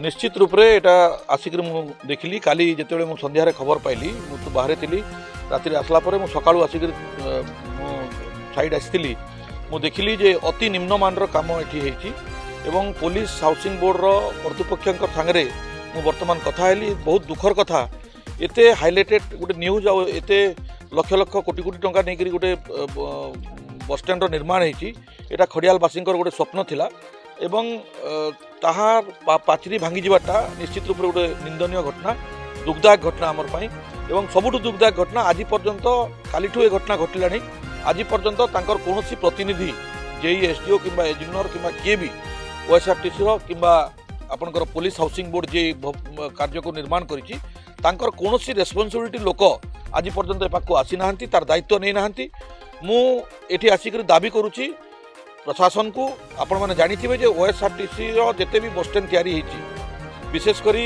निश्चित रूप से एटा आसिक देखिली काली जिते मु संध्यार खबर पाइली मुझे बाहर थी राति आसला मु सका आसिक साइड आसी मु देखिली जे अति निम्नमान काम ये एवं पुलिस हाउसिंग बोर्ड कर्तृपक्ष सांगे मु बर्तमान कथा हेली बहुत दुखर कथा एते हाइलाइटेड गोटे न्यूज आते लक्ष लक्ष कोटी कोटी टंका नहीं गोटे बस स्टैंड निर्माण होता खड़ियालवासी गोटे स्वप्न थिला एवं ताहार पाचरी भांगी जावाटा निश्चित रूप से गोटे निंदनीय घटना दुखदायक घटना आमर पाई एवं सबुठ दुखदायक घटना आज पर्यंत कालीठू ए घटना घटला आज पर्यंत तांकर कौनसी प्रतिनिधि जेई एसडीओ किंबा इंजीनियर किंबा किए भी ओएसआरटीसी किंबा आपनकर पुलिस हाउसिंग बोर्ड जे कार्य को निर्माण करिछि तांकर कौनसी रेस्पॉन्सिबिलिटी लोक आज पर्यंत पाखु आसी नाहंती तार दायित्व नहीं नाहंती मु एठी आसिक दाबी करुछि प्रशासन को आपण मैंने जानी जे ओएसआरटीसी जिते भी बस स्टैंड तैयारी विशेषकर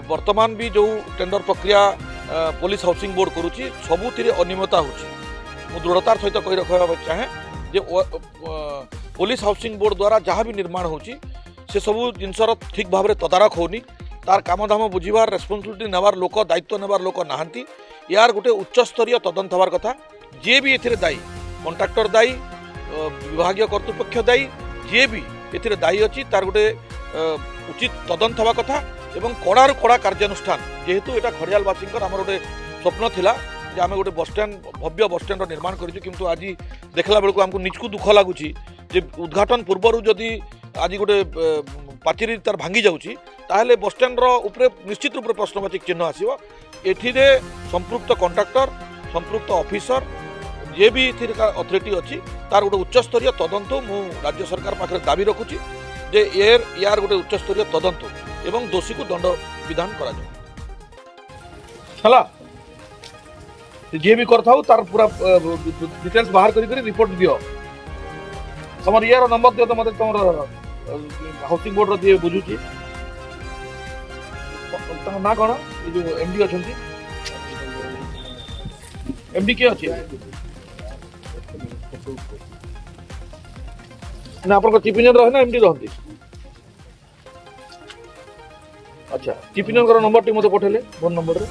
वर्तमान भी जो टेंडर प्रक्रिया पुलिस हाउसिंग बोर्ड करुच्ची सबुति अनियमितता हो दृढ़तार सहित कही रखा चाहे जे पुलिस हाउसिंग बोर्ड द्वारा जहाँ भी निर्माण होची से सबू जिनसर ठीक भाव में तदारख होनी तार कामधाम बुझार रेस्पॉन्सिबिलिटी नेबार लोक दायित्व नेबार लोक नाहांती यार गोटे उच्चस्तरीय तदंत हबार कथा जे भी एथिरे दायी कॉन्ट्रैक्टर दायी विभाग कर्तृपक्ष दायी जी भी ए दायी अच्छी तार गोटे उचित तदंत हवा कथा एवं कड़ारू कड़ा कार्यानुष्ठान जेहेतु यहाँ खड़ियालवासी आम गोटे स्वप्न थिला जे आम गोटे बस स्टैंड भव्य बस स्टैंड निर्माण करूँ आज देखला बेलू आमको निजकू दुख लगुच उद्घाटन पूर्वर जदि आज गोटे पाचेरी तार भांगी जाऊँगी ताहले बस स्टैंड उपरे निश्चित रूप से प्रश्नवाचक चिन्ह आसो एठिरे संपृक्त कॉन्ट्रैक्टर संपृक्त ऑफिसर जे भी अथॉरिटी अच्छी तार गोटे उच्चस्तरीय तदंत मु राज्य सरकार पाखे दाबी रखुची जे यार गोटे उच्चस्तरीय तदंत एवं दोषी को दंड विधान करा चला जे भी करता तार पूरा डिटेल्स बाहर करी रिपोर्ट दियो तुम यार नंबर दियो तो मत तुम हाउसिंग बोर्ड दिए बुझुची ना कौन ये जो एमडी अच्छा एमडी किए अच्छे ना आप चीफ इंजीनियर रहे ना एमडी रहती अच्छा चीफ इंजीनियर नंबर टी मत पठेले फोन नंबर